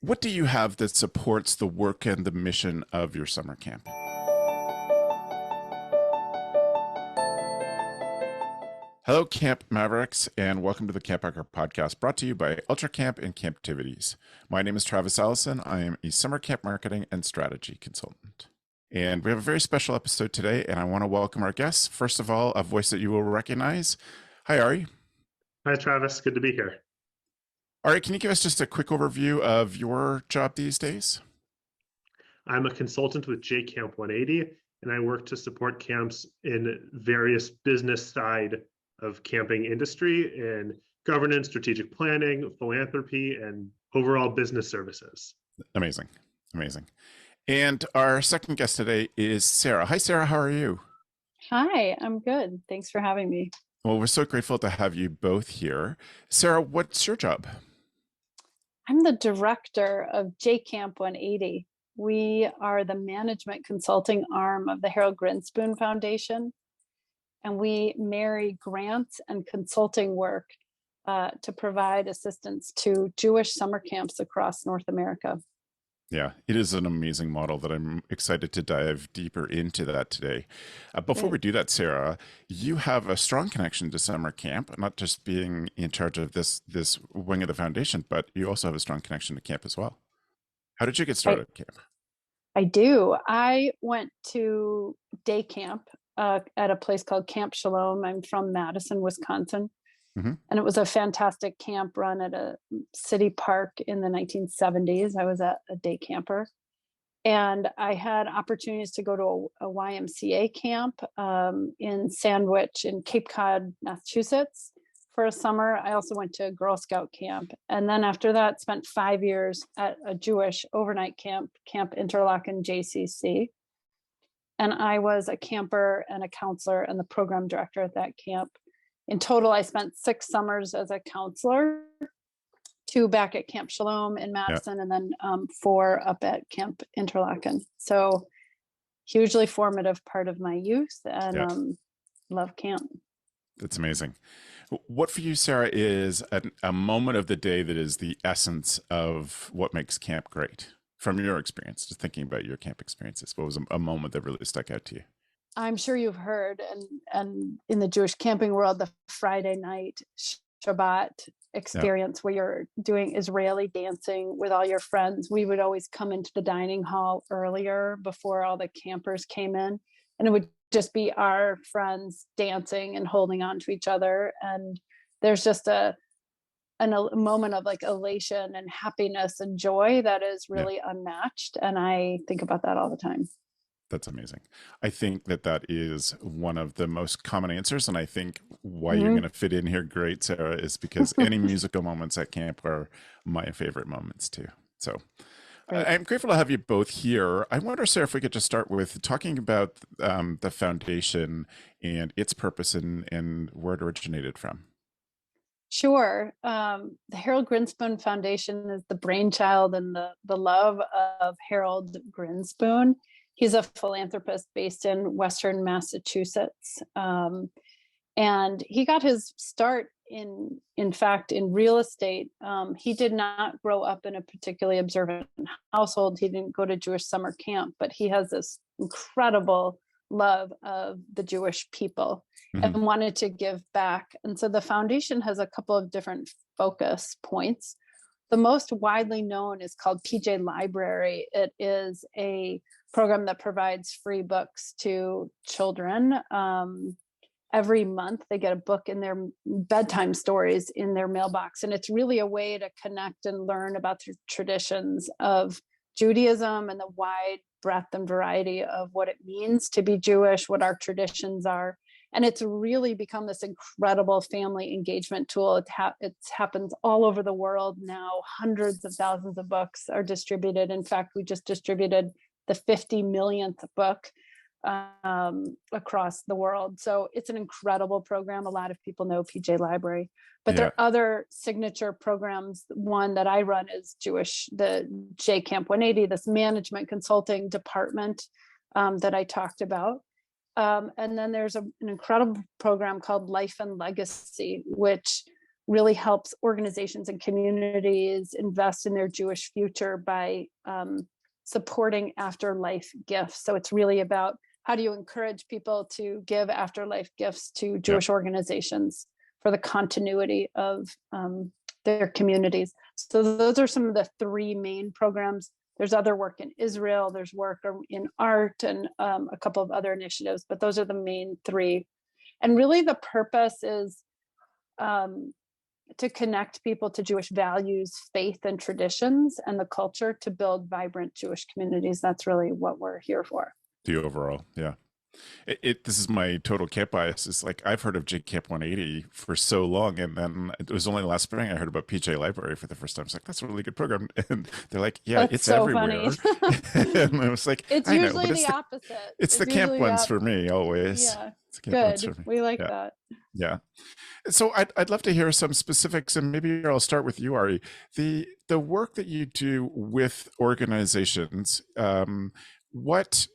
What do you have that supports the work and the mission of your summer camp? Hello, Camp Mavericks, and welcome to the CampHacker podcast brought to you by Ultra Camp and Camptivities. My name is Travis Allison. I am a summer camp marketing and strategy consultant. And we have a very special episode today, and I want to welcome our guests. First of all, a voice that you will recognize. Hi, Ari. Hi, Travis. Good to be here. Ari, can you give us just a quick overview of your job these days? I'm a consultant with JCamp180, and I work to support camps in various business side of camping industry in governance, strategic planning, philanthropy, and overall business services. Amazing. Amazing. And our second guest today is Sarah. Hi, Sarah. How are you? Hi, I'm good. Thanks for having me. Well, we're so grateful to have you both here. Sarah, what's your job? I'm the director of JCamp180. We are the management consulting arm of the Harold Grinspoon Foundation, and we marry grants and consulting work to provide assistance to Jewish summer camps across North America. Yeah, it is an amazing model that I'm excited to dive deeper into that today. Before we do that, Sarah, you have a strong connection to summer camp, not just being in charge of this wing of the foundation, but you also have a strong connection to camp as well. How did you get started at camp? I do. I went to day camp at a place called Camp Shalom. I'm from Madison, Wisconsin. And it was a fantastic camp run at a city park in the 1970s. I was a day camper. And I had opportunities to go to a YMCA camp in Sandwich in Cape Cod, Massachusetts for a summer. I also went to a Girl Scout camp. And then after that, spent 5 years at a Jewish overnight camp, Camp Interlochen JCC. And I was a camper and a counselor and the program director at that camp. In total, I spent 6 summers as a counselor, 2 back at Camp Shalom in Madison, and then 4 up at Camp Interlochen. So hugely formative part of my youth, and love camp. That's amazing. What for you, Sarah, is a moment of the day that is the essence of what makes camp great? From your experience, just thinking about your camp experiences, what was a moment that really stuck out to you? I'm sure you've heard, and in the Jewish camping world, the Friday night Shabbat experience where you're doing Israeli dancing with all your friends. We would always come into the dining hall earlier before all the campers came in, and it would just be our friends dancing and holding on to each other. And there's just a moment of like elation and happiness and joy that is really unmatched. And I think about that all the time. That's amazing. I think that is one of the most common answers. And I think why you're going to fit in here great, Sarah, is because any musical moments at camp are my favorite moments too. So I'm grateful to have you both here. I wonder, Sarah, if we could just start with talking about the foundation and its purpose and where it originated from. Sure. The Harold Grinspoon Foundation is the brainchild and the love of Harold Grinspoon. He's a philanthropist based in Western Massachusetts. And he got his start in fact, in real estate. He did not grow up in a particularly observant household. He didn't go to Jewish summer camp, but he has this incredible love of the Jewish people and wanted to give back. And so the foundation has a couple of different focus points. The most widely known is called PJ Library. It is a program that provides free books to children. Every month they get a book in their bedtime stories in their mailbox. And it's really a way to connect and learn about the traditions of Judaism and the wide breadth and variety of what it means to be Jewish, what our traditions are. And it's really become this incredible family engagement tool. It happens all over the world now. Hundreds of thousands of books are distributed. In fact, we just distributed the 50 millionth book across the world. So it's an incredible program. A lot of people know PJ Library, but there are other signature programs. One that I run is the JCamp180, this management consulting department that I talked about. And then there's an incredible program called Life and Legacy, which really helps organizations and communities invest in their Jewish future by supporting afterlife gifts. So it's really about how do you encourage people to give afterlife gifts to Jewish organizations for the continuity of their communities. So those are some of the 3 main programs. There's other work in Israel, there's work in art, and a couple of other initiatives, but those are the main 3. And really the purpose is to connect people to Jewish values, faith, and traditions, and the culture to build vibrant Jewish communities. That's really what we're here for. The overall, yeah. This is my total camp bias. It's like I've heard of JCamp180 for so long, and then it was only last spring I heard about PJ Library for the first time. It's like, that's a really good program, and they're like, yeah, That's it's so everywhere. funny. And I was like, It's I know, usually but it's the opposite. it's the camp ones for me always. Yeah, It's the camp ones good. for me. We like Yeah. that. Yeah. So I'd love to hear some specifics, and maybe I'll start with you, Ari. The work that you do with organizations, what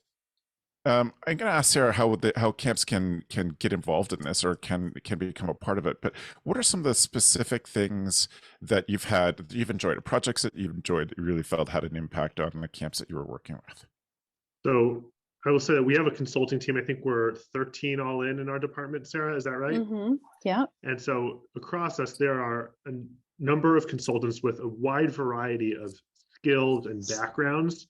I'm going to ask Sarah how camps can get involved in this or can become a part of it. But what are some of the specific things that you've enjoyed, or projects that you've enjoyed that you really felt had an impact on the camps that you were working with? So I will say that we have a consulting team. I think we're 13 all in our department, Sarah, is that right? Mm-hmm. Yeah. And so across us, there are a number of consultants with a wide variety of skills and backgrounds.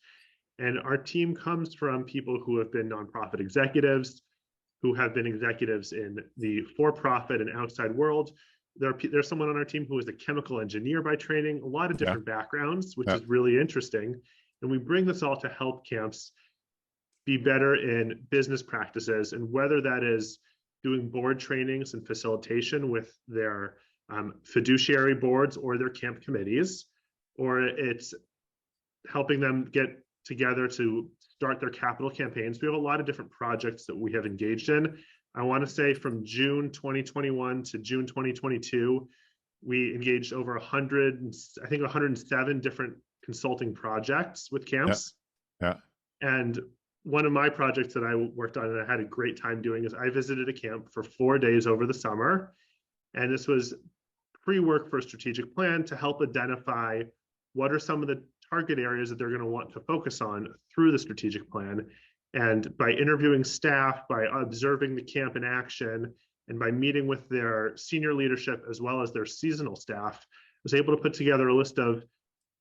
And our team comes from people who have been nonprofit executives, who have been executives in the for-profit and outside world. There's someone on our team who is a chemical engineer by training, a lot of different backgrounds, which is really interesting. And we bring this all to help camps be better in business practices, and whether that is doing board trainings and facilitation with their fiduciary boards or their camp committees, or it's helping them get together to start their capital campaigns. We have a lot of different projects that we have engaged in. I want to say from June 2021 to June 2022, we engaged over 107 different consulting projects with camps. Yeah. And one of my projects that I worked on and I had a great time doing is I visited a camp for 4 days over the summer. And this was pre-work for a strategic plan to help identify what are some of the target areas that they're going to want to focus on through the strategic plan. And by interviewing staff, by observing the camp in action, and by meeting with their senior leadership as well as their seasonal staff, I was able to put together a list of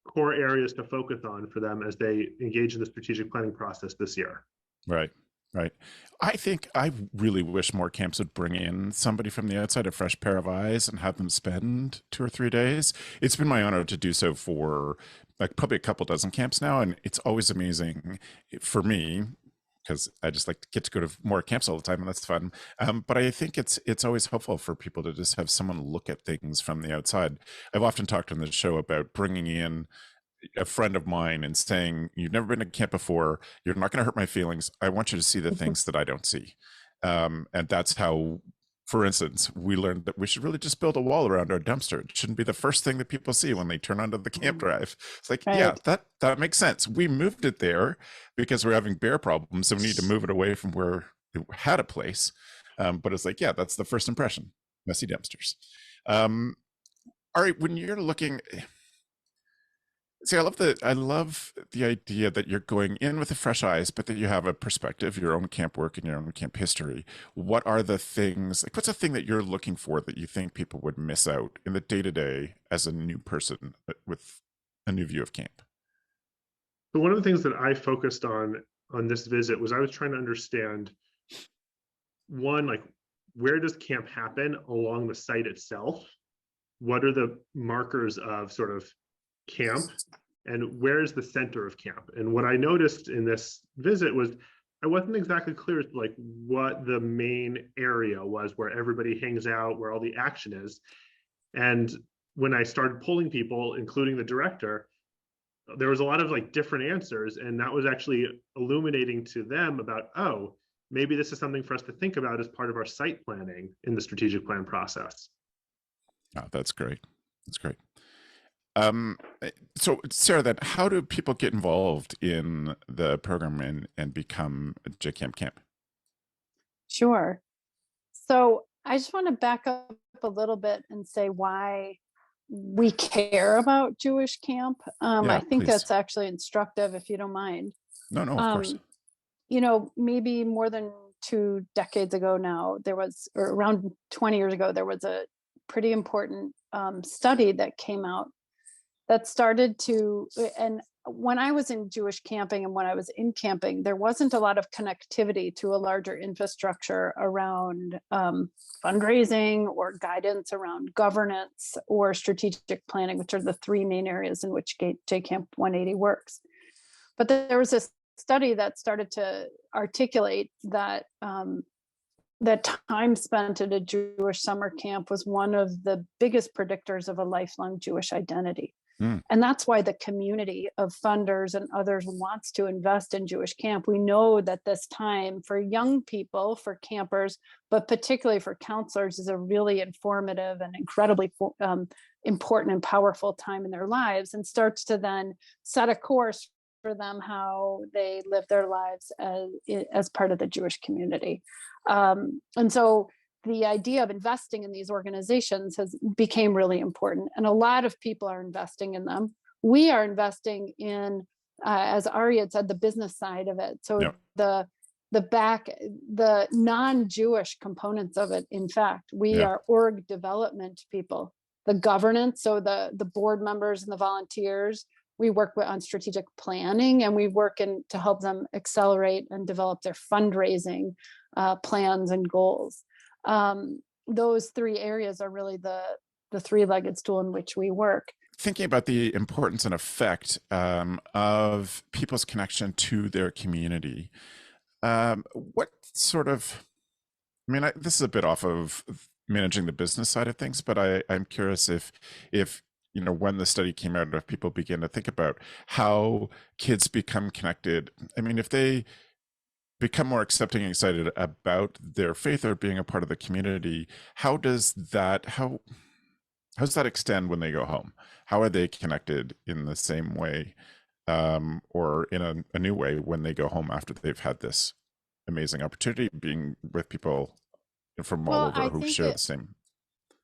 core areas to focus on for them as they engage in the strategic planning process this year. Right. I think I really wish more camps would bring in somebody from the outside, a fresh pair of eyes, and have them spend 2 or 3 days. It's been my honor to do so for like probably a couple dozen camps now, and it's always amazing for me because I just like to get to go to more camps all the time, and that's fun. But I think it's always helpful for people to just have someone look at things from the outside. I've often talked on the show about bringing in a friend of mine and saying, you've never been to camp before, you're not going to hurt my feelings, I want you to see the things that I don't see. And that's how, for instance, we learned that we should really just build a wall around our dumpster. It shouldn't be the first thing that people see when they turn onto the camp drive. It's like, yeah, that makes sense. We moved it there because we're having bear problems, so we need to move it away from where it had a place. But it's like, yeah, that's the first impression, messy dumpsters. All right, when you're looking, see, I love the idea that you're going in with the fresh eyes, but that you have a perspective, your own camp work and your own camp history. What are the things, like what's a thing that you're looking for that you think people would miss out in the day-to-day as a new person with a new view of camp? So one of the things that I focused on this visit was I was trying to understand, one, like, where does camp happen along the site itself? What are the markers of sort of camp, and where's the center of camp? And what I noticed in this visit was I wasn't exactly clear as to like what the main area was where everybody hangs out, where all the action is. And when I started polling people, including the director, there was a lot of like different answers, and that was actually illuminating to them about, oh, maybe this is something for us to think about as part of our site planning in the strategic plan process. Oh, that's great. That's great. So Sarah, then how do people get involved in the program and become a JCamp camp? Sure. So I just want to back up up a little bit and say why we care about Jewish camp. Yeah, I think please. that's actually instructive, if you don't mind. No, of course. Maybe more than 2 decades ago now, or around 20 years ago, there was a pretty important study that came out that started to, and when I was in Jewish camping and when I was in camping, there wasn't a lot of connectivity to a larger infrastructure around fundraising or guidance around governance or strategic planning, which are the three main areas in which JCamp180 works. But there was a study that started to articulate that that time spent at a Jewish summer camp was one of the biggest predictors of a lifelong Jewish identity. And that's why the community of funders and others wants to invest in Jewish camp. We know that this time for young people, for campers, but particularly for counselors, is a really informative and incredibly important and powerful time in their lives, and starts to then set a course for them how they live their lives as part of the Jewish community. And so the idea of investing in these organizations became really important, and a lot of people are investing in them. We are investing in, as Ari had said, the business side of it. So the non-Jewish components of it. In fact, we are org development people. The governance, so the board members and the volunteers. We work on strategic planning, and we work to help them accelerate and develop their fundraising plans and goals. Those three areas are really the three-legged stool in which we work. Thinking about the importance and effect of people's connection to their community, what sort of, this is a bit off of managing the business side of things, but I'm curious if when the study came out, if people begin to think about how kids become connected, if they become more accepting and excited about their faith or being a part of the community, how does that extend when they go home? How are they connected in the same way or in a new way when they go home after they've had this amazing opportunity being with people from all over who share the same?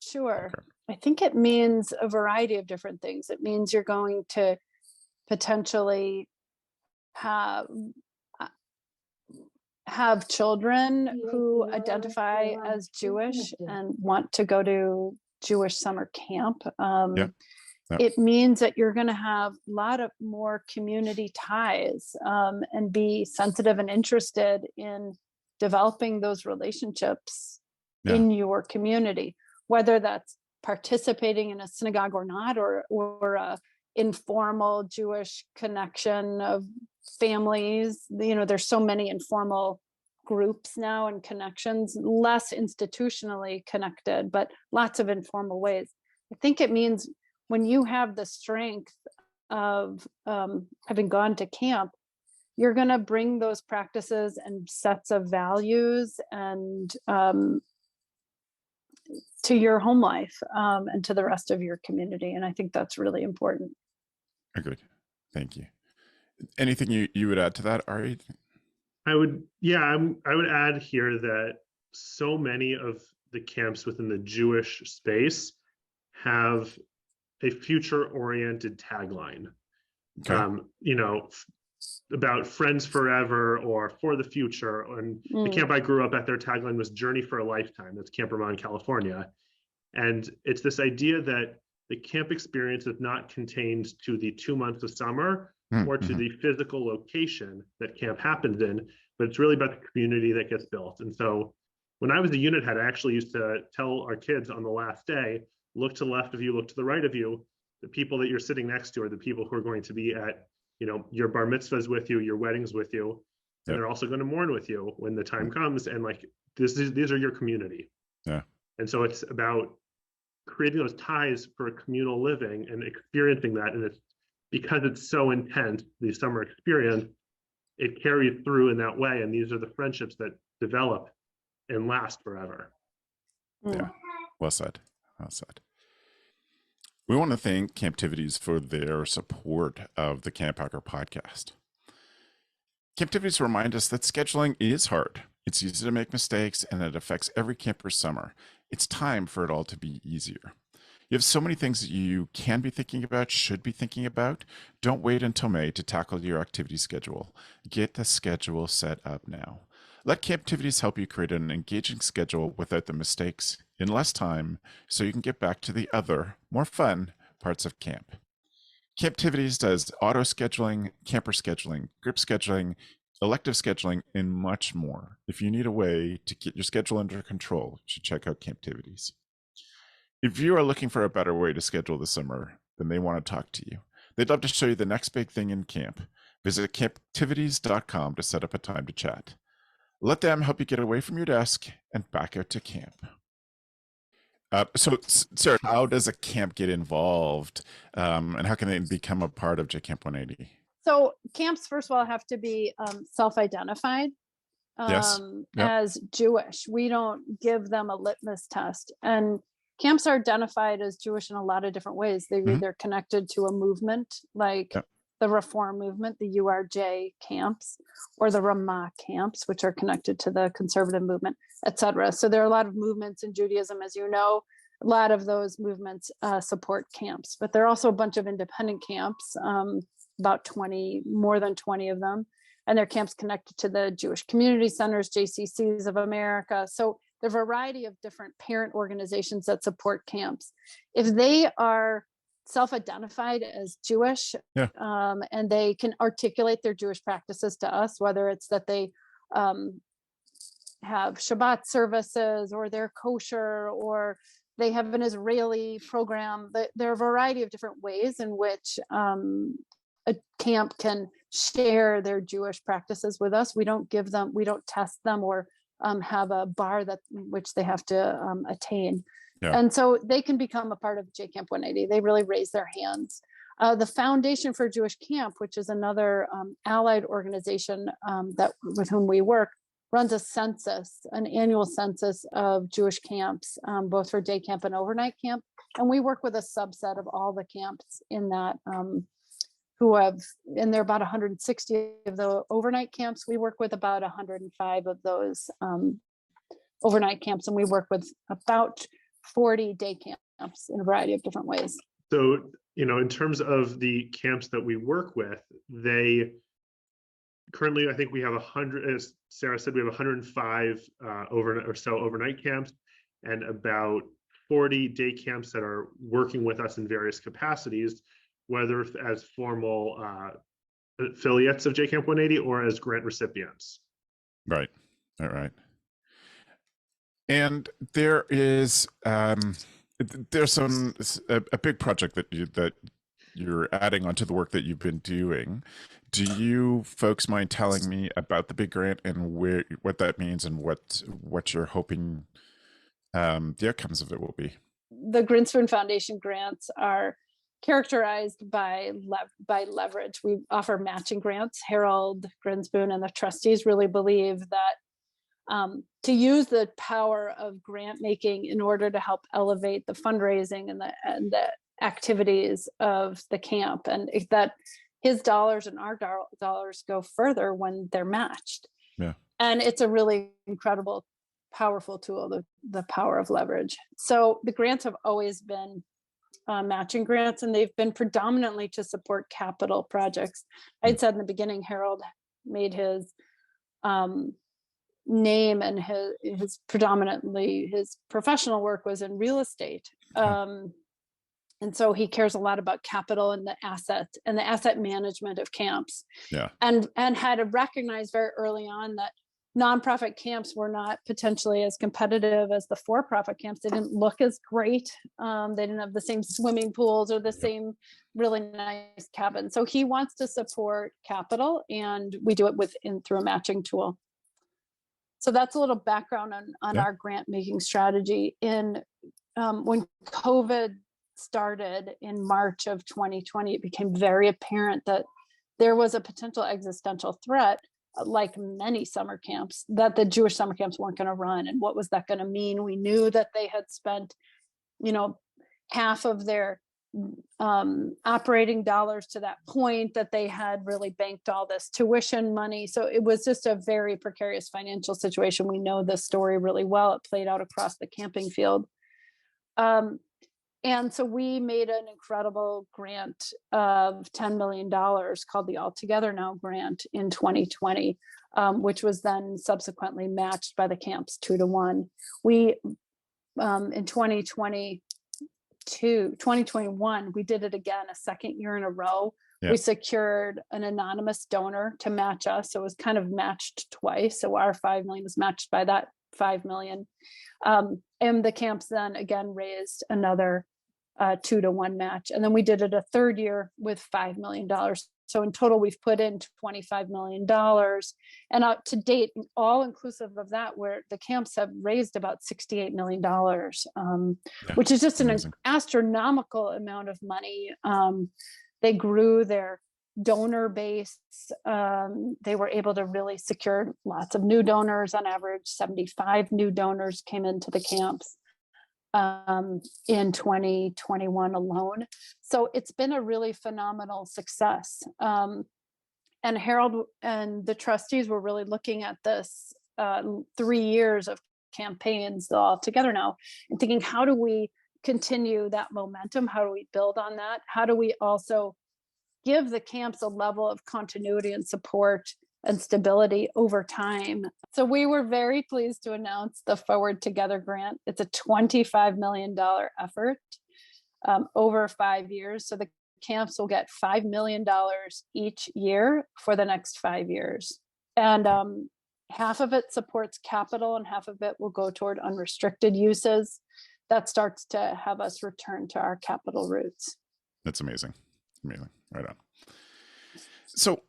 Sure. Okay. I think it means a variety of different things. It means you're going to potentially have children who identify as Jewish and want to go to Jewish summer camp. It means that you're going to have a lot of more community ties and be sensitive and interested in developing those relationships in your community, whether that's participating in a synagogue or not, or a informal Jewish connection of families. There's so many informal groups now and connections, less institutionally connected, but lots of informal ways. I think it means when you have the strength of having gone to camp, you're going to bring those practices and sets of values and to your home life and to the rest of your community. And I think that's really important. Agreed. Thank you. Anything you would add to that, Ari? I would add here that so many of the camps within the Jewish space have a future-oriented tagline. Okay. About friends forever or for the future. And the camp I grew up at, their tagline was Journey for a Lifetime. That's Camp Ramon, California. And it's this idea that the camp experience is not contained to the 2 months of summer or to the physical location that camp happens in, but it's really about the community that gets built. And so when I was a unit head, I actually used to tell our kids on the last day, look to the left of you, look to the right of you. The people that you're sitting next to are the people who are going to be at your bar mitzvahs with you, your weddings with you, and they're also going to mourn with you when the time comes. And these are your community. Yeah. And so it's about creating those ties for communal living and experiencing that. And it's because it's so intense, the summer experience, it carries through in that way. And these are the friendships that develop and last forever. Yeah. Well said. Well said. We want to thank Camptivities for their support of the CampHacker podcast. Camptivities remind us that scheduling is hard. It's easy to make mistakes, and it affects every camper's summer. It's time for it all to be easier. You have so many things that you can be thinking about, should be thinking about. Don't wait until May to tackle your activity schedule. Get the schedule set up now. Let Camptivities help you create an engaging schedule without the mistakes in less time so you can get back to the other, more fun parts of camp. Camptivities does auto scheduling, camper scheduling, group scheduling, elective scheduling, and much more. If you need a way to get your schedule under control, you should check out Camptivities. If you are looking for a better way to schedule the summer, then they want to talk to you. They'd love to show you the next big thing in camp. Visit camptivities.com to set up a time to chat. Let them help you get away from your desk and back out to camp. So, Sarah, how does a camp get involved, and how can they become a part of JCamp 180? So camps, first of all, have to be self-identified Yes. Yep. as Jewish. We don't give them a litmus test. And camps are identified as Jewish in a lot of different ways. They're either connected to a movement like Yep. the Reform movement, the URJ camps, or the Ramah camps, which are connected to the conservative movement, etc. So there are a lot of movements in Judaism, as you know. A lot of those movements support camps, but there are also a bunch of independent camps, about 20, more than 20 of them. And they're camps connected to the Jewish Community Centers, JCCs of America. So the variety of different parent organizations that support camps. If they are self-identified as Jewish, Yeah. and they can articulate their Jewish practices to us, whether it's that they have Shabbat services, or they're kosher, or they have an Israeli program. There are a variety of different ways in which a camp can share their Jewish practices with us. We don't test them or have a bar which they have to attain. Yeah. And so they can become a part of JCamp 180. They really raise their hands. The Foundation for Jewish Camp, which is another allied organization with whom we work, runs a census, an annual census of Jewish camps, both for day camp and overnight camp. And we work with a subset of all the camps in that, and there are about 160 of the overnight camps. We work with about 105 of those overnight camps, and we work with about 40 day camps in a variety of different ways. So, in terms of the camps that we work with, currently, I think we have 100, as Sarah said, we have 105 overnight camps, and about 40 day camps that are working with us in various capacities, whether as formal affiliates of JCamp 180 or as grant recipients. Right. All right. And there is there's a big project that you're adding onto the work that you've been doing. Do you folks mind telling me about the big grant and what that means and what you're hoping the outcomes of it will be? The Grinspoon Foundation grants are characterized by leverage. We offer matching grants. Harold Grinspoon and the trustees really believe that to use the power of grant making in order to help elevate the fundraising and the activities of the camp, and that his dollars and our dollars go further when they're matched. Yeah. And it's a really incredible, powerful tool, the power of leverage. So the grants have always been matching grants, and they've been predominantly to support capital projects. I'd said in the beginning, Harold made his name and his predominantly his professional work was in real estate. And so he cares a lot about capital and the asset management of camps. Yeah. And had recognized very early on that nonprofit camps were not potentially as competitive as the for-profit camps. They didn't look as great. They didn't have the same swimming pools or the same really nice cabins. So he wants to support capital, and we do it through a matching tool. So that's a little background on our grant making strategy. When COVID started in March of 2020, it became very apparent that there was a potential existential threat, like many summer camps, that the Jewish summer camps weren't going to run. And what was that going to mean? We knew that they had spent, half of their operating dollars to that point, that they had really banked all this tuition money. So it was just a very precarious financial situation. We know this story really well. It played out across the camping field. And so we made an incredible grant of $10 million called the All Together Now grant in 2020, which was then subsequently matched by the camps 2-to-1. We, in 2021, we did it again, a second year in a row. Yeah. We secured an anonymous donor to match us. So it was kind of matched twice. So our 5 million was matched by that 5 million. And the camps then again raised another 2-to-1 match. And then we did it a third year with $5 million. So in total, we've put in $25 million. And to date, all inclusive of that, where the camps have raised about $68 million, which is just an astronomical amount of money. They grew their donor base. They were able to really secure lots of new donors. On average, 75 new donors came into the camps in 2021 alone. So it's been a really phenomenal success. And Harold and the trustees were really looking at this 3 years of campaigns all together now and thinking, how do we continue that momentum? How do we build on that? How do we also give the camps a level of continuity and support and stability over time? So we were very pleased to announce the Forward Together grant. It's a $25 million effort over 5 years. So the camps will get $5 million each year for the next 5 years. And half of it supports capital and half of it will go toward unrestricted uses. That starts to have us return to our capital roots. That's amazing. Amazing. Right on. So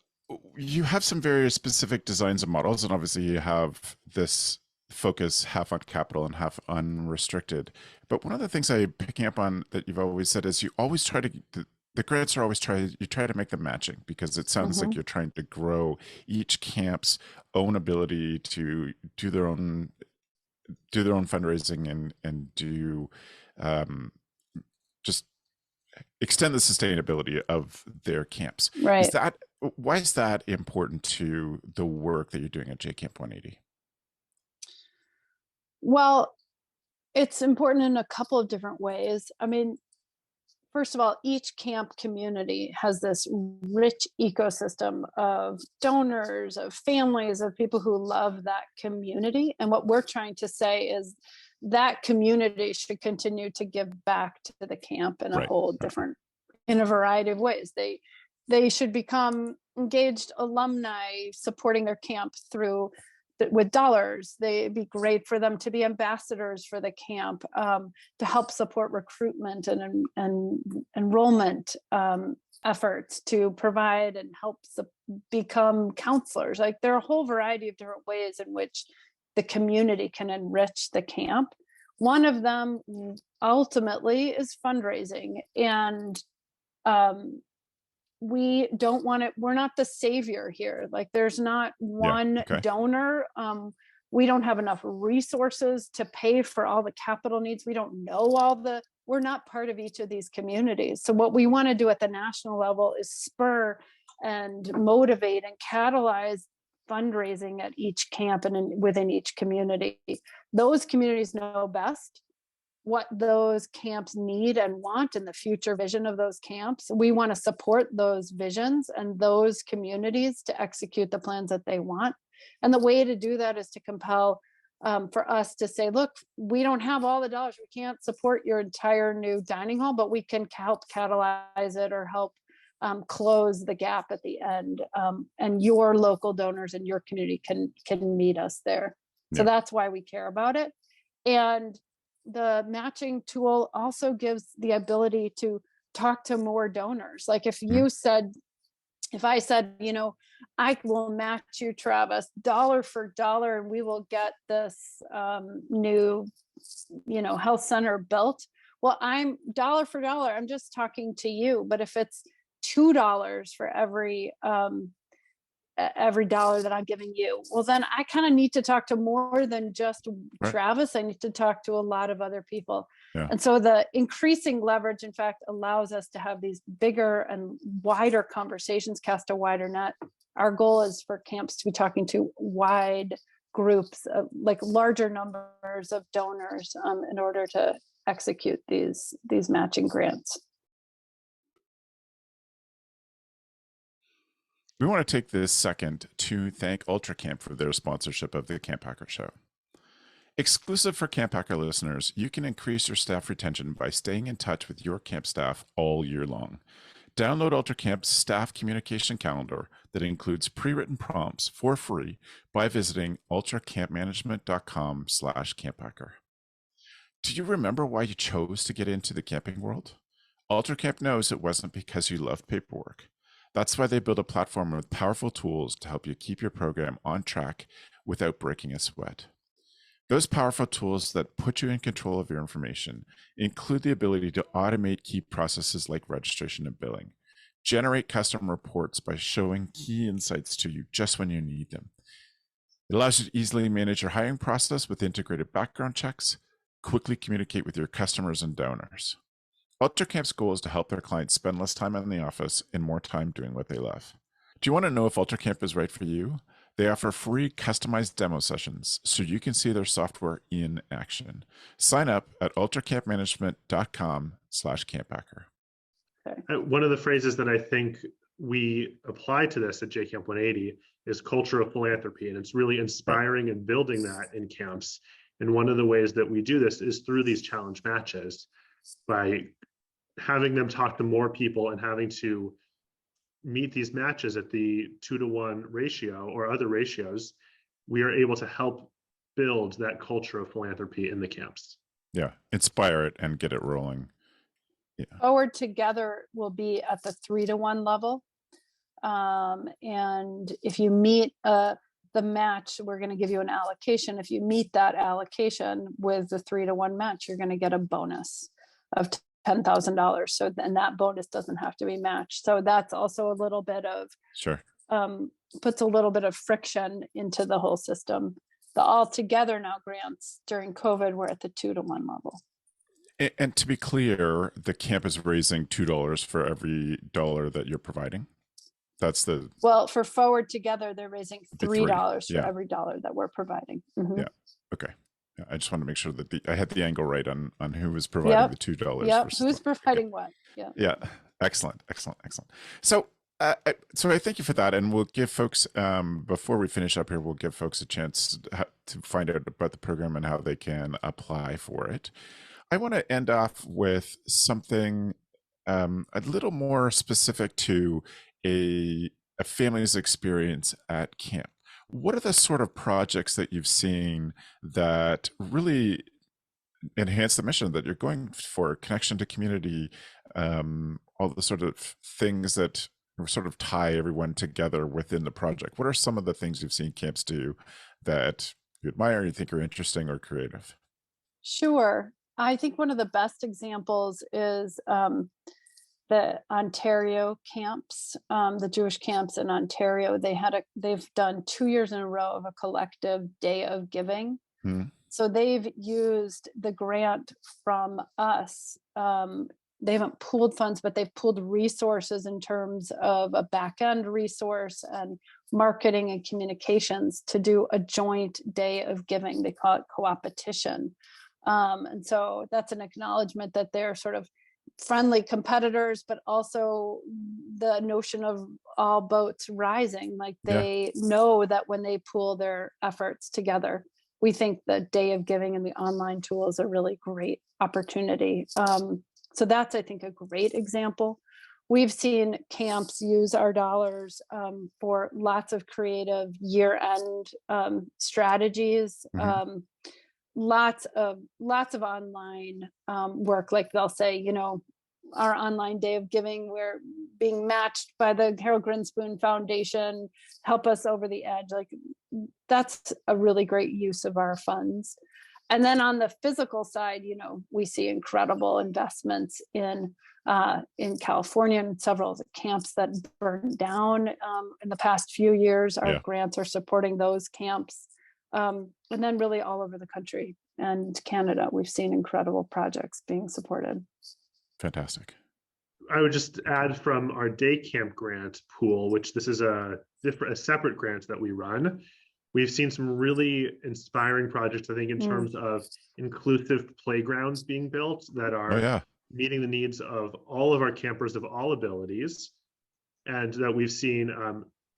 you have some very specific designs and models, and obviously you have this focus half on capital and half unrestricted. But one of the things I'm picking up on that you've always said is you always try to, the grants are always you try to make them matching, because it sounds like you're trying to grow each camp's own ability to do their own fundraising and do just extend the sustainability of their camps. Right. Why is that important to the work that you're doing at JCamp180? Well, it's important in a couple of different ways. I mean, first of all, each camp community has this rich ecosystem of donors, of families, of people who love that community. And what we're trying to say is that community should continue to give back to the camp in a whole different, in a variety of ways. They should become engaged alumni supporting their camp with dollars. It'd be great for them to be ambassadors for the camp, to help support recruitment and enrollment efforts, to provide and help become counselors. Like, there are a whole variety of different ways in which the community can enrich the camp. One of them ultimately is fundraising. And we don't want it, we're not the savior here. Like, there's not one donor. We don't have enough resources to pay for all the capital needs. We don't know we're not part of each of these communities. So what we want to do at the national level is spur and motivate and catalyze fundraising at each camp and within each community. Those communities know best what those camps need and want in the future vision of those camps. We want to support those visions and those communities to execute the plans that they want. And the way to do that is to compel for us to say, look, we don't have all the dollars. We can't support your entire new dining hall, but we can help catalyze it or help close the gap at the end. And your local donors in your community can meet us there. So that's why we care about it. And the matching tool also gives the ability to talk to more donors. Like, if I said, I will match you, Travis, dollar for dollar, and we will get this new, health center built. Well, I'm dollar for dollar, I'm just talking to you. But if it's $2 for every dollar that I'm giving you, well, then I kind of need to talk to more than just Travis. I need to talk to a lot of other people. Yeah. And so the increasing leverage, in fact, allows us to have these bigger and wider conversations, cast a wider net. Our goal is for camps to be talking to wide groups of like larger numbers of donors in order to execute these matching grants. We want to take this second to thank UltraCamp for their sponsorship of the CampHacker Show. Exclusive for CampHacker listeners, you can increase your staff retention by staying in touch with your camp staff all year long. Download UltraCamp's staff communication calendar that includes pre-written prompts for free by visiting ultracampmanagement.com/camphacker. Do you remember why you chose to get into the camping world? UltraCamp knows it wasn't because you loved paperwork. That's why they built a platform with powerful tools to help you keep your program on track without breaking a sweat. Those powerful tools that put you in control of your information include the ability to automate key processes like registration and billing, generate custom reports by showing key insights to you just when you need them. It allows you to easily manage your hiring process with integrated background checks, quickly communicate with your customers and donors. UltraCamp's goal is to help their clients spend less time in the office and more time doing what they love. Do you want to know if UltraCamp is right for you? They offer free customized demo sessions so you can see their software in action. Sign up at ultracampmanagement.com/camphacker. One of the phrases that I think we apply to this at JCamp180 is culture of philanthropy, and it's really inspiring and building that in camps. And one of the ways that we do this is through these challenge matches, by having them talk to more people and having to meet these matches at the 2-to-1 ratio or other ratios. We are able to help build that culture of philanthropy in the camps. Yeah, inspire it and get it rolling. Yeah. Forward Together will be at the 3-to-1 level. And if you meet the match, we're going to give you an allocation. If you meet that allocation with the 3-to-1 match, you're going to get a bonus of $10,000. So then that bonus doesn't have to be matched. So that's also a little bit of, sure, puts a little bit of friction into the whole system. The All Together Now grants during COVID were at the 2-to-1 level. And to be clear, the camp is raising $2 for every dollar that you're providing. That's the, well, for Forward Together, they're raising $3 for yeah. every dollar that we're providing. Mm-hmm. Yeah. Okay. Yeah, I just want to make sure that I had the angle right on who was providing the $2. Yep. Who's providing what? Yeah. Yeah. Excellent. So, so I thank you for that, and we'll give folks before we finish up here, we'll give folks a chance to find out about the program and how they can apply for it. I want to end off with something a little more specific to a family's experience at camp. What are the sort of projects that you've seen that really enhance the mission that you're going for, connection to community, all the sort of things that sort of tie everyone together within the project? What are some of the things you've seen camps do that you admire, you think are interesting or creative? Sure. I think one of the best examples is the Ontario camps, the Jewish camps in Ontario. They've done 2 years in a row of a collective day of giving. So they've used the grant from us. They haven't pooled funds, but they've pooled resources in terms of a back-end resource and marketing and communications to do a joint day of giving. They call it co-opetition. And so that's an acknowledgement that they're sort of friendly competitors, but also the notion of all boats rising. Like they know that when they pool their efforts together, we think the day of giving and the online tool is a really great opportunity. So that's, I think, a great example. We've seen camps use our dollars for lots of creative year-end strategies. Lots of online work. Like they'll say, you know, our online day of giving, we're being matched by the Harold Grinspoon Foundation, help us over the edge. Like that's a really great use of our funds. And then on the physical side, you know, we see incredible investments in California and several of the camps that burned down in the past few years. Our grants are supporting those camps. And then really all over the country. and Canada. We've seen incredible projects being supported. Fantastic. I would just add from our day camp grant pool, which this is a separate grant that we run. We've seen some really inspiring projects, I think, in terms of inclusive playgrounds being built that are meeting the needs of all of our campers of all abilities. And that we've seen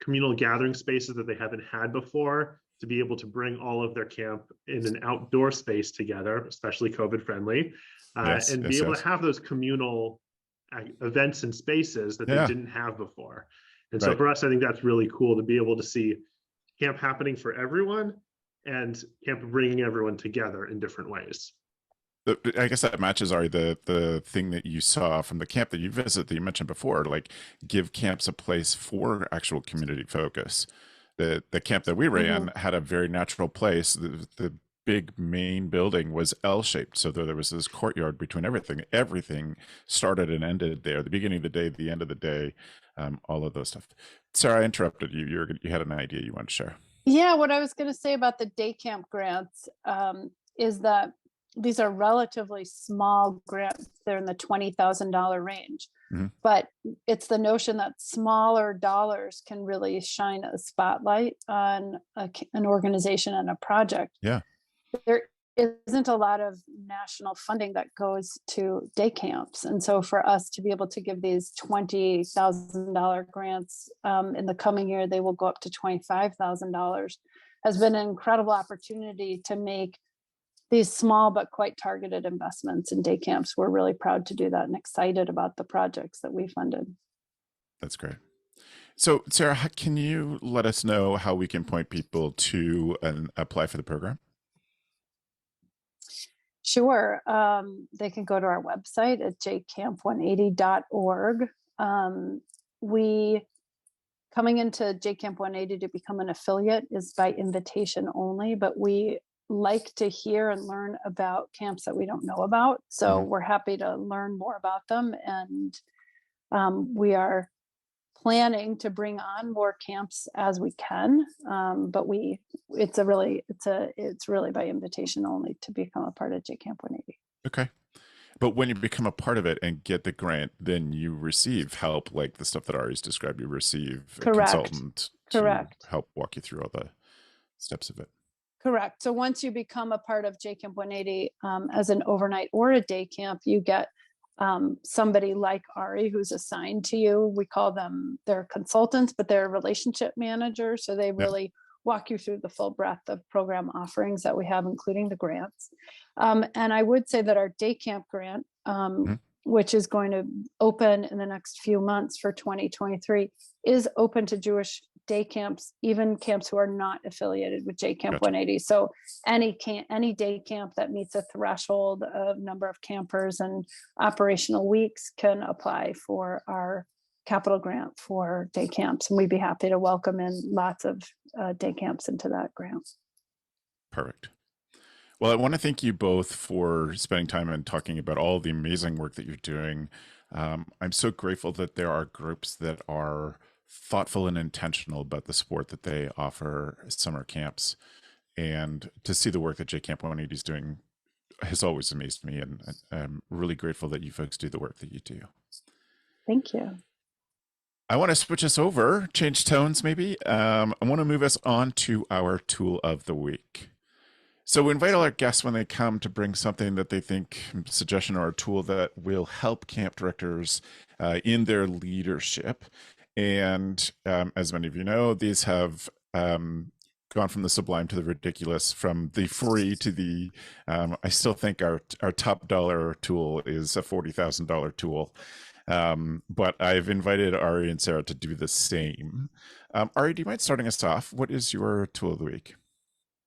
communal gathering spaces that they haven't had before, to be able to bring all of their camp in an outdoor space together, especially COVID friendly, and be able to have those communal events and spaces that they didn't have before. And so for us, I think that's really cool to be able to see camp happening for everyone and camp bringing everyone together in different ways. I guess that matches, Ari, the thing that you saw from the camp that you visited that you mentioned before, like give camps a place for actual community focus. The camp that we ran had a very natural place. The big main building was L-shaped, so there was this courtyard between everything. Everything started and ended there. The beginning of the day, the end of the day, all of those stuff. Sarah, I interrupted you. You had an idea you wanted to share. Yeah, what I was going to say about the day camp grants is that these are relatively small grants. They're in the $20,000 range. But it's the notion that smaller dollars can really shine a spotlight on an organization and a project. Yeah. There isn't a lot of national funding that goes to day camps. And so for us to be able to give these $20,000 grants in the coming year, they will go up to $25,000, has been an incredible opportunity to make these small but quite targeted investments in day camps. We're really proud to do that and excited about the projects that we funded. That's great. So Sarah, can you let us know how we can point people to apply for the program? Sure. They can go to our website at JCamp180.org. Coming into JCamp180 to become an affiliate is by invitation only, but we like to hear and learn about camps that we don't know about. So we're happy to learn more about them. And we are planning to bring on more camps as we can. But it's really by invitation only to become a part of JCamp180. Okay. But when you become a part of it and get the grant, then you receive help like the stuff that Ari's described. You receive a consultant to help walk you through all the steps of it. Correct. So once you become a part of JCamp180 as an overnight or a day camp, you get somebody like Ari who's assigned to you. We call them, they're consultants, but they're relationship managers. So they really walk you through the full breadth of program offerings that we have, including the grants. And I would say that our day camp grant, which is going to open in the next few months for 2023, is open to Jewish day camps, even camps who are not affiliated with JCamp180. So any day camp that meets a threshold of number of campers and operational weeks can apply for our capital grant for day camps. And we'd be happy to welcome in lots of day camps into that grant. Perfect. Well, I want to thank you both for spending time and talking about all the amazing work that you're doing. I'm so grateful that there are groups that are thoughtful and intentional about the support that they offer summer camps. And to see the work that JCamp180 is doing has always amazed me. And I'm really grateful that you folks do the work that you do. Thank you. I want to switch us over, change tones maybe. I want to move us on to our tool of the week. So we invite all our guests when they come to bring something that they think, suggestion or a tool that will help camp directors in their leadership. And as many of you know, these have gone from the sublime to the ridiculous, from the free to the, I still think our top dollar tool is a $40,000 tool. But I've invited Ari and Sarah to do the same. Ari, do you mind starting us off? What is your tool of the week?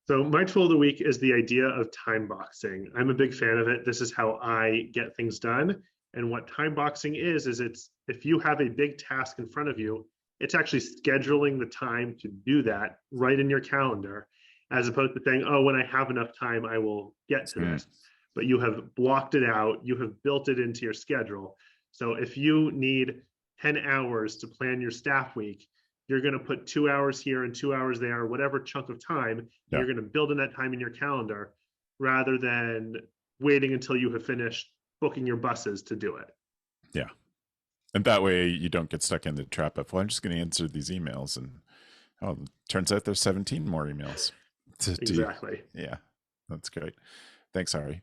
So my tool of the week is the idea of time boxing. I'm a big fan of it. This is how I get things done. And what time boxing is it's if you have a big task in front of you, it's actually scheduling the time to do that right in your calendar, as opposed to saying, oh, when I have enough time, I will get to this. But you have blocked it out. You have built it into your schedule. So if you need 10 hours to plan your staff week, you're going to put 2 hours here and 2 hours there, whatever chunk of time, you're going to build in that time in your calendar. rather than waiting until you have finished booking your buses to do it. Yeah. And that way you don't get stuck in the trap of, well, I'm just going to answer these emails. And oh, turns out there's 17 more emails. Exactly. Yeah, that's great. Thanks, Ari.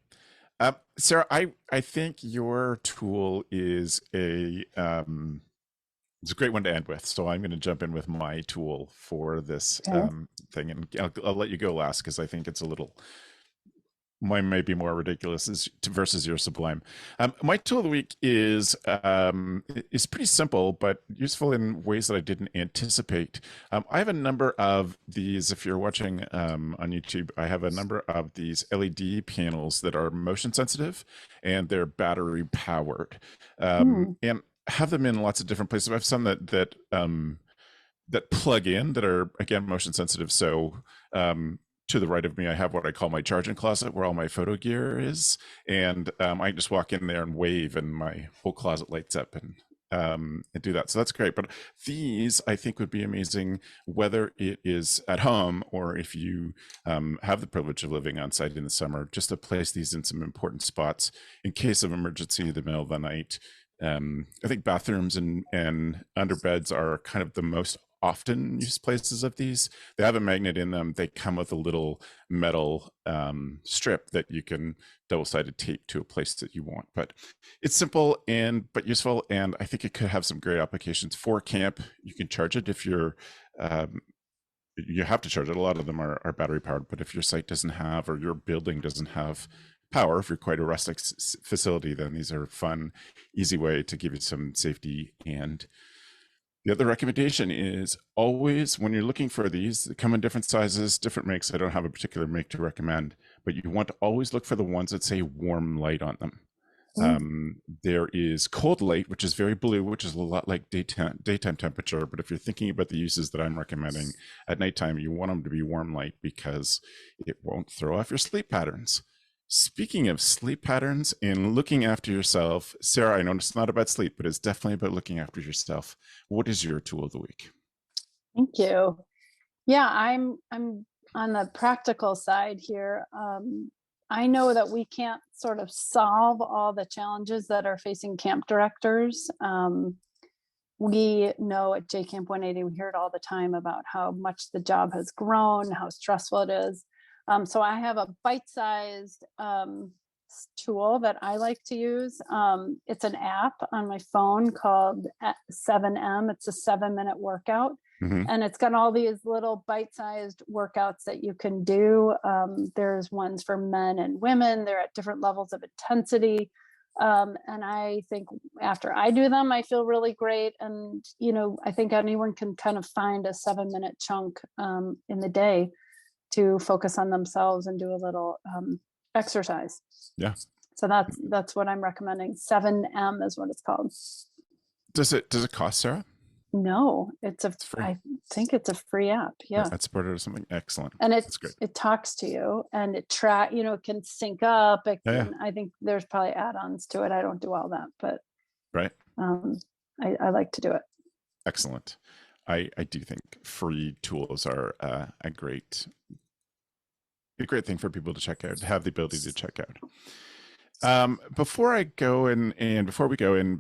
Sarah, I think your tool is it's a great one to end with. So I'm going to jump in with my tool for this thing. And I'll let you go last because I think it's a little, mine may be more ridiculous versus your sublime. My tool of the week is pretty simple, but useful in ways that I didn't anticipate. I have a number of these. If you're watching on YouTube, I have a number of these LED panels that are motion sensitive and they're battery powered, and have them in lots of different places. I have some that plug in that are, again, motion sensitive. So to the right of me, I have what I call my charging closet where all my photo gear is. And I just walk in there and wave and my whole closet lights up and do that. So that's great. But these, I think, would be amazing, whether it is at home or if you have the privilege of living on site in the summer, just to place these in some important spots in case of emergency in the middle of the night. I think bathrooms and underbeds are kind of the most often used places of these. They have a magnet in them. They come with a little metal strip that you can double-sided tape to a place that you want. But it's simple but useful, and I think it could have some great applications for camp. You can charge it if you're you have to charge it. A lot of them are battery powered, but if your site doesn't have, or your building doesn't have power, if you're quite a rustic facility, then these are a fun, easy way to give you some safety. And the other recommendation is always, when you're looking for these, they come in different sizes, different makes. I don't have a particular make to recommend, but you want to always look for the ones that say warm light on them. There is cold light, which is very blue, which is a lot like daytime temperature. But if you're thinking about the uses that I'm recommending at nighttime, you want them to be warm light because it won't throw off your sleep patterns. Speaking of sleep patterns and looking after yourself, Sarah, I know it's not about sleep, but it's definitely about looking after yourself. What is your tool of the week? Thank you. Yeah, I'm on the practical side here. I know that we can't sort of solve all the challenges that are facing camp directors. We know at JCamp180, we hear it all the time about how much the job has grown, how stressful it is. So I have a bite-sized tool that I like to use. It's an app on my phone called 7M. It's a 7-minute workout. And it's got all these little bite-sized workouts that you can do. There's ones for men and women. They're at different levels of intensity. And I think after I do them, I feel really great. And, I think anyone can kind of find a 7-minute chunk in the day to focus on themselves and do a little exercise. Yeah. So that's what I'm recommending. 7M is what it's called. Does it cost, Sarah? No, it's free. I think it's a free app. Yeah. That's part of something excellent. And that's great. It talks to you and it it can sync up. I think there's probably add-ons to it. I don't do all that, but right. I like to do it. Excellent. I do think free tools are a great thing for people to check out, to have the ability to check out. Before I go and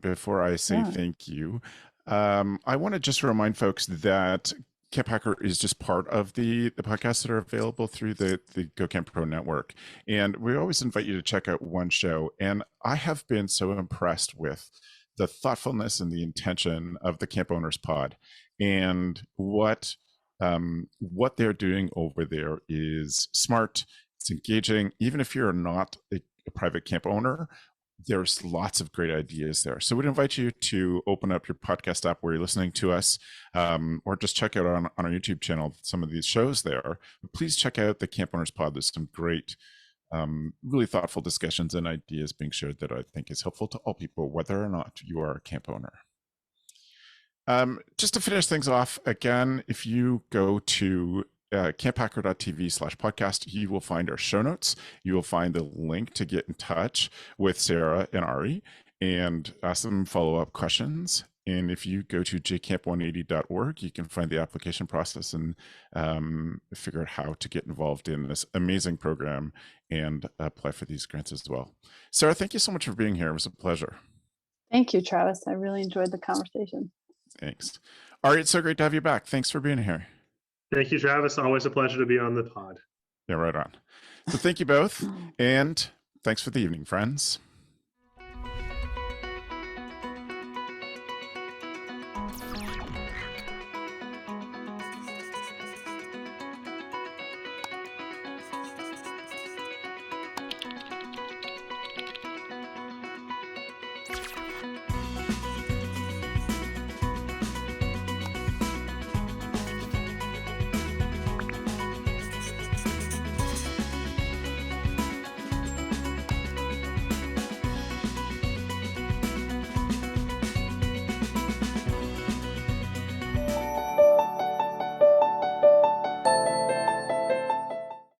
before I say thank you, I want to just remind folks that CampHacker is just part of the podcasts that are available through the GoCamp Pro network. And we always invite you to check out one show. And I have been so impressed with the thoughtfulness and the intention of the Camp Owners Pod. And what they're doing over there is smart, it's engaging. Even if you're not a private camp owner, there's lots of great ideas there. So we'd invite you to open up your podcast app where you're listening to us, or just check out on our YouTube channel some of these shows there. But please check out the Camp Owners Pod. There's some great, really thoughtful discussions and ideas being shared that I think is helpful to all people, whether or not you are a camp owner. Just to finish things off, again, if you go to camphacker.tv/podcast, you will find our show notes. You will find the link to get in touch with Sarah and Ari and ask them follow-up questions. And if you go to jcamp180.org, you can find the application process and figure out how to get involved in this amazing program and apply for these grants as well. Sarah, thank you so much for being here. It was a pleasure. Thank you, Travis. I really enjoyed the conversation. Thanks. All right, so great to have you back. Thanks for being here. Thank you, Travis. Always a pleasure to be on the pod. Yeah, right on. So thank you both, and thanks for the evening, friends.